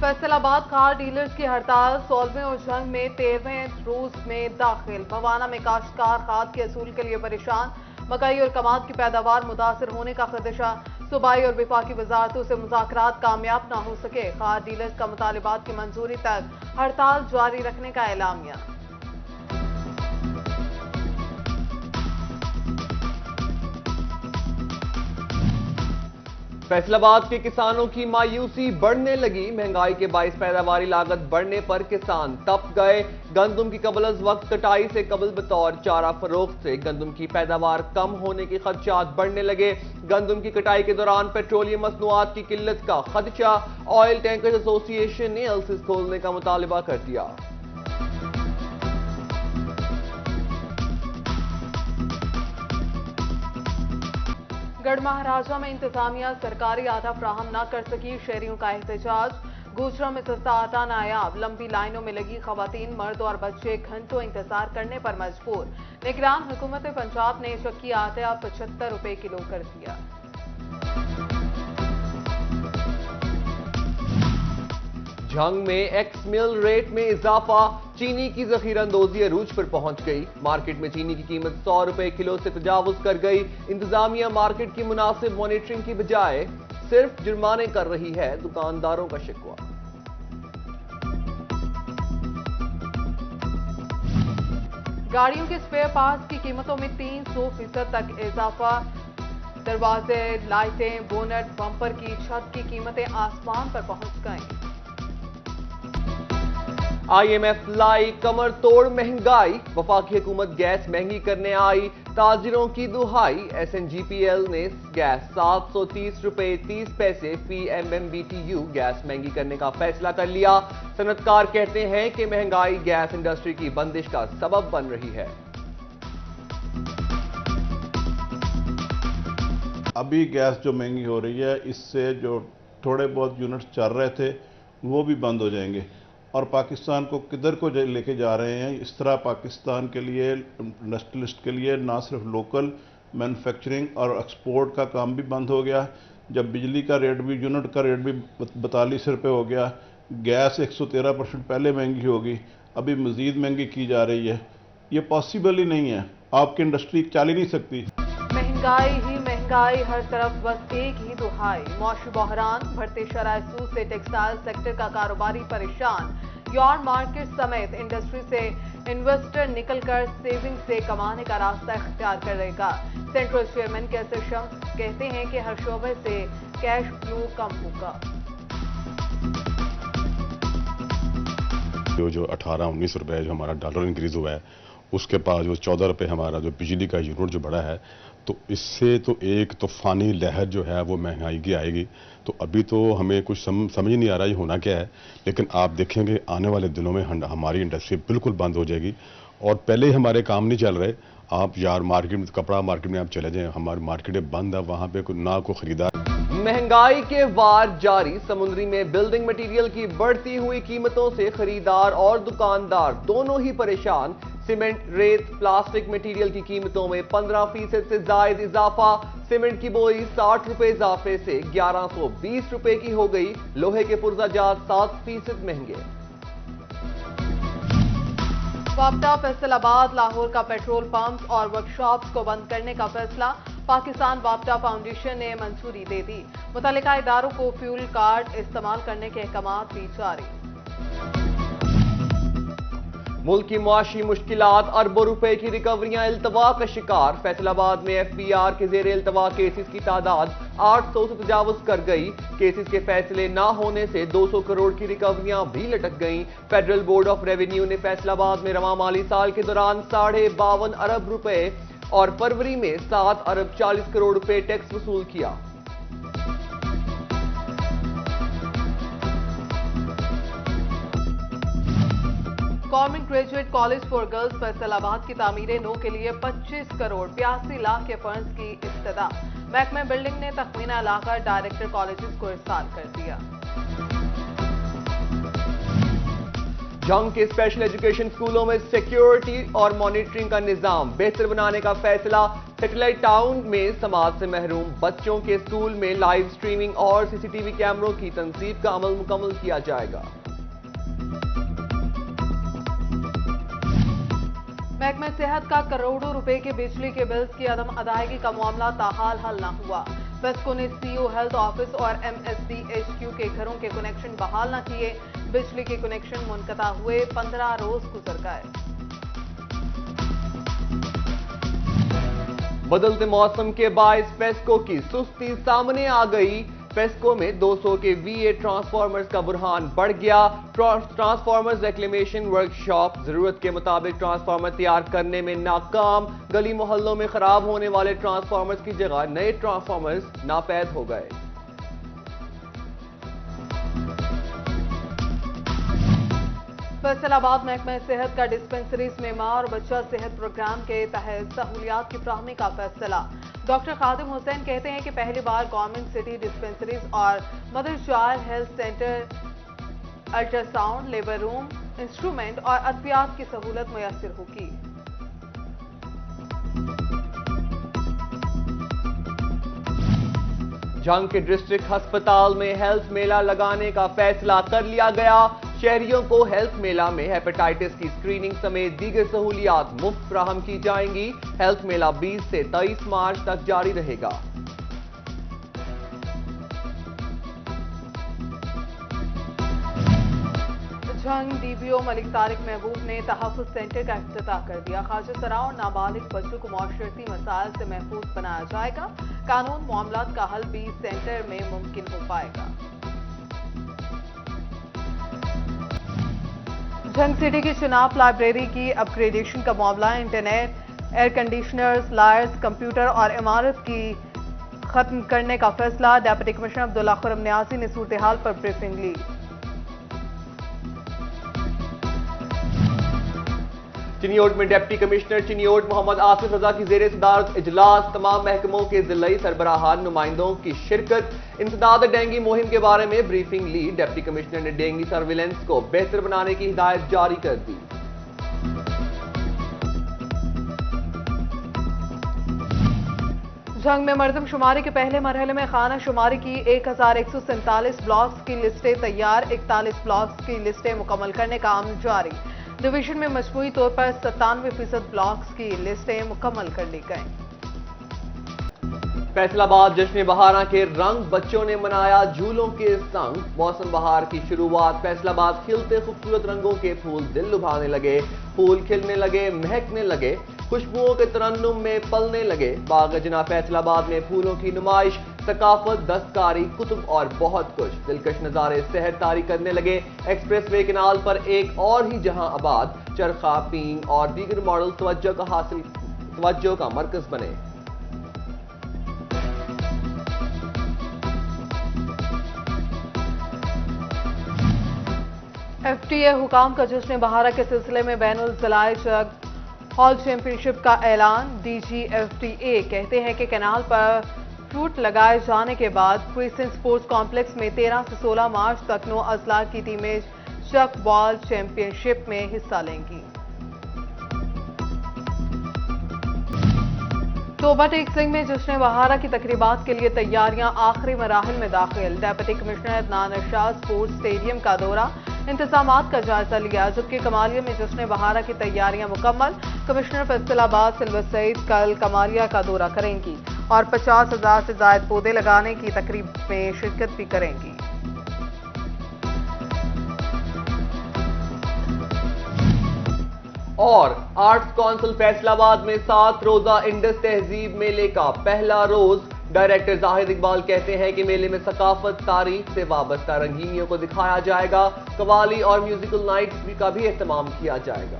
फैसल आबाद car dealers की हड़ताल 16वें और जंग में 13वें रोज में दाखिल। भवाना में काश्तकार खाद के असूल के लिए परेशान। मकई और कमाद की पैदावार मुतासर होने का खदशा। सूबाई और वफाकी वजारतों से मुज़ाकरात कामयाब न हो सके। कार डीलर्स का मुतालिबात की मंजूरी तक हड़ताल जारी रखने का एलामिया। फैसलाबाद के किसानों की मायूसी बढ़ने लगी। महंगाई के बाइस पैदावारी लागत बढ़ने पर किसान तप गए। गंदम की कबल अज वक्त कटाई से कबल बतौर चारा फरोख्त से गंदम की पैदावार कम होने के खदशात बढ़ने लगे। गंदम की कटाई के दौरान पेट्रोलियम मसनूआत की किल्लत का खदशा। ऑयल टैंकर्स एसोसिएशन ने एलसीज खोलने का मुतालिबा कर दिया। गढ़ महाराजा में इंतजामिया सरकारी आटा फ्राहम न कर सकी। शहरियों का एहतजाज। गूजरा में सस्ता आटा नायाब। लंबी लाइनों में लगी खवातीन, मर्द और बच्चे घंटों इंतजार करने पर मजबूर। निगरान हुकूमत पंजाब ने चक्की आटा 75 रुपए किलो कर दिया। जंग में एक्स मिल रेट में इजाफा। चीनी की जखीरांदोजी अरूज पर पहुंच गई। मार्केट में चीनी की कीमत 100 रुपए किलो से तजावुज कर गई। इंतजामिया मार्केट की मुनासिब मॉनिटरिंग की बजाय सिर्फ जुर्माने कर रही है, दुकानदारों का शिकवा। गाड़ियों के स्पेयर पार्ट्स की कीमतों में 300% तक इजाफा। दरवाजे, लाइटें, बोनट, बम्पर की छत की कीमतें आसमान पर पहुंच गईं। IMF लाई कमर तोड़ महंगाई। वफाकी हुकूमत गैस महंगी करने आई। ताजिरों की दुहाई। SNGPL ने गैस 730 रुपए 30 पैसे फी MMBTU गैस महंगी करने का फैसला कर लिया। सनतकार कहते हैं कि महंगाई गैस इंडस्ट्री की बंदिश का सबब बन रही है। अभी गैस जो महंगी हो रही है, इससे जो थोड़े बहुत यूनिट्स चल रहे थे वो भी बंद हो जाएंगे और पाकिस्तान को किधर को लेके जा रहे हैं। इस तरह पाकिस्तान के लिए, इंडस्ट्रियलिस्ट के लिए ना सिर्फ लोकल मैन्युफैक्चरिंग और एक्सपोर्ट का काम भी बंद हो गया। जब बिजली का रेट भी, यूनिट का रेट भी 42 रुपये हो गया। गैस 113% पहले महंगी होगी, अभी मज़ीद महंगी की जा रही है। ये पॉसिबल ही नहीं है, आपकी इंडस्ट्री चल ही नहीं सकती। महंगाई ही महंगाई, हर तरफ बस एक ही दुहाई। मौसमी बहरान, बढ़ते शराय सूद से टेक्सटाइल सेक्टर का कारोबारी परेशान। यार्ड मार्केट समेत इंडस्ट्री से इन्वेस्टर निकलकर सेविंग से कमाने का रास्ता इख्तियार करेगा। सेंट्रल चेयरमैन कैसर शम्स कहते हैं कि हर शोबे से कैश फ्लो कम होगा। जो 18-19 रुपए जो हमारा डॉलर इंक्रीज हुआ है, उसके पास जो 14 रुपए हमारा जो बिजली का यूनिट जो बढ़ा है, तो इससे तो एक तूफानी लहर जो है वो महंगाई की आएगी। तो अभी तो हमें कुछ समझ नहीं आ रहा ये होना क्या है, लेकिन आप देखेंगे आने वाले दिनों में हमारी इंडस्ट्री बिल्कुल बंद हो जाएगी। और पहले ही हमारे काम नहीं चल रहे। आप यार मार्केट में, कपड़ा मार्केट में आप चले जाएं, हमारी मार्केटें बंद है, वहाँ पे ना कोई खरीदार। महंगाई के वार जारी। समुद्री में बिल्डिंग मटेरियल की बढ़ती हुई कीमतों से खरीदार और दुकानदार दोनों ही परेशान। सीमेंट, रेत, प्लास्टिक मटेरियल की कीमतों में 15% से जायद इजाफा। सीमेंट की बोरी 60 रुपए इजाफे से 1120 रुपए की हो गई। लोहे के पुर्जाजात 7% महंगे। वापटा, फैसलाबाद, लाहौर का पेट्रोल पंप और वर्कशॉप्स को बंद करने का फैसला। पाकिस्तान वापटा फाउंडेशन ने मंजूरी दे दी। मुतल्लिका इदारों को फ्यूल कार्ड इस्तेमाल करने के अहकामात भी जारी। मुल्क की मुआशी मुश्किलात, अरबों रुपए की रिकवरियां इल्तवा का शिकार। फैसलाबाद में FBR के जेर इल्तवा केसेस की तादाद 800 से तजावुज कर गई। केसेस के फैसले ना होने से 200 करोड़ की रिकवरियां भी लटक गईं। फेडरल बोर्ड ऑफ रेवेन्यू ने फैसलाबाद में रवां माली साल के दौरान 52.5 अरब रुपए और फरवरी में 7 अरब 40 करोड़ रुपए टैक्स वसूल किया। Government graduate college for girls Faisalabad की तामीर 9 के लिए 25 करोड़ 82 लाख के फंड्स की इब्तिदा। महकमा बिल्डिंग ने तखमीना लाकर डायरेक्टर कॉलेजेस को इरसाल कर दिया। जंग के स्पेशल एजुकेशन स्कूलों में सिक्योरिटी और मॉनिटरिंग का निजाम बेहतर बनाने का फैसला। سیٹلائٹ ٹاؤن میں سماعت سے محروم بچوں کے اسکول میں لائیو سٹریمنگ اور سی سی ٹی وی کیمروں کی تنصیب کا عمل مکمل کیا جائے گا۔ محکمہ صحت کا کروڑوں روپے کے بجلی کے بلز کی عدم ادائیگی کا معاملہ تاحال حل نہ ہوا۔ پیسکو نے سی او ہیلتھ آفس اور M S D H Q کے گھروں کے کنیکشن بحال نہ کیے۔ بجلی کے کنیکشن منقطع ہوئے 15 روز گزر گئے۔ بدلتے موسم کے باعث پیسکو کی سستی سامنے آ گئی۔ پیسکو میں 200 کے وی اے ٹرانسفارمرز کا بحران بڑھ گیا۔ ٹرانسفارمرز ریکلیمیشن ورکشاپ ضرورت کے مطابق ٹرانسفارمر تیار کرنے میں ناکام۔ گلی محلوں میں خراب ہونے والے ٹرانسفارمرز کی جگہ نئے ٹرانسفارمرز ناپید ہو گئے۔ فیصل آباد محکمہ صحت کا ڈسپنسریز میں ماں اور بچہ صحت پروگرام کے تحت سہولیات کی فراہمی کا فیصلہ۔ ڈاکٹر خادم حسین کہتے ہیں کہ پہلی بار گورنمنٹ سٹی ڈسپنسریز اور mother child health centre ultrasound, labour room, instrument اور ادویات کی سہولت میسر ہوگی۔ جھنگ کے ڈسٹرکٹ ہسپتال میں ہیلتھ میلہ لگانے کا فیصلہ کر لیا گیا۔ شہریوں کو ہیلتھ میلہ میں ہیپاٹائٹس کی اسکریننگ سمیت دیگر سہولیات مفت فراہم کی جائیں گی۔ ہیلتھ میلہ 20 سے 23 مارچ تک جاری رہے گا۔ جھنگ ڈی بی او ملک طارق محبوب نے تحفظ سینٹر کا افتتاح کر دیا۔ خواجہ سرا اور نابالغ بچوں کو معاشرتی مسائل سے محفوظ بنایا جائے گا۔ قانون معاملات کا حل بھی سینٹر میں ممکن ہو پائے گا۔ جھنگ سٹی کی شناپ لائبریری کی اپ گریڈیشن کا معاملہ، internet, air conditioners, lawyers, computer اور عمارت کی ختم کرنے کا فیصلہ۔ ڈپٹی کمشنر عبداللہ خرم نیازی نے صورتحال پر بریفنگ لی۔ چنیوٹ میں ڈپٹی کمشنر چنیوٹ محمد آصف رضا کی زیر صدارت اجلاس، تمام محکموں کے ضلعی سربراہان نمائندوں کی شرکت۔ انسداد ڈینگی مہم کے بارے میں بریفنگ لی۔ ڈپٹی کمشنر نے ڈینگی سرویلنس کو بہتر بنانے کی ہدایت جاری کر دی۔ جھنگ میں مردم شماری کے پہلے مرحلے میں خانہ شماری کی 1147 بلاکس کی لسٹیں تیار، 41 بلاکس کی لسٹیں مکمل کرنے کا عمل جاری۔ ڈویژن میں مجموعی طور پر 97% بلاکس کی لسٹیں مکمل کر لی گئیں۔ فیصل آباد جشن بہاراں کے رنگ بچوں نے منایا جھولوں کے سنگ۔ موسم بہار کی شروعات، فیصل آباد کھلتے خوبصورت رنگوں کے پھول دل لبھانے لگے۔ پھول کھلنے لگے، مہکنے لگے، خوشبوؤں کے ترنم میں پلنے لگے۔ باغ جناح فیصل آباد میں پھولوں کی نمائش، ثقافت، دستکاری، کتب اور بہت کچھ دلکش نظارے سحر طاری کرنے لگے۔ ایکسپریس وے کنال پر ایک اور ہی جہاں آباد، چرخا، پینگ اور دیگر ماڈل توجہ کا مرکز بنے۔ ایف ٹی اے حکام کا جشن بہارا کے سلسلے میں بین الضلعی جگ ہال چیمپئن شپ کا اعلان۔ D G F T A کہتے ہیں کہ کینال پر فلوٹ لگائے جانے کے بعد پریسن سپورٹس کمپلیکس میں 13 سے 16 مارچ تک 9 اضلاع کی ٹیمیں چک بال چیمپئن شپ میں حصہ لیں گی۔ توبہ ٹیک سنگھ میں جشن بہارا کی تقریبات کے لیے تیاریاں آخری مراحل میں داخل۔ ڈپٹی کمشنر عدنان ارشاد اسپورٹس اسٹیڈیم کا دورہ، انتظامات کا جائزہ لیا، جبکہ کمالیہ میں جشن بہارا کی تیاریاں مکمل۔ کمشنر فیصل آباد سلور سعید کل کمالیہ کا دورہ کریں گی اور 50,000 سے زائد پودے لگانے کی تقریب میں شرکت بھی کریں گی۔ اور آرٹس کونسل فیصل آباد میں 7 روزہ انڈس تہذیب میلے کا پہلا روز۔ ڈائریکٹر زاہد اقبال کہتے ہیں کہ میلے میں ثقافت، تاریخ سے وابستہ رنگینیوں کو دکھایا جائے گا۔ قوالی اور میوزیکل نائٹس کا بھی اہتمام کیا جائے گا۔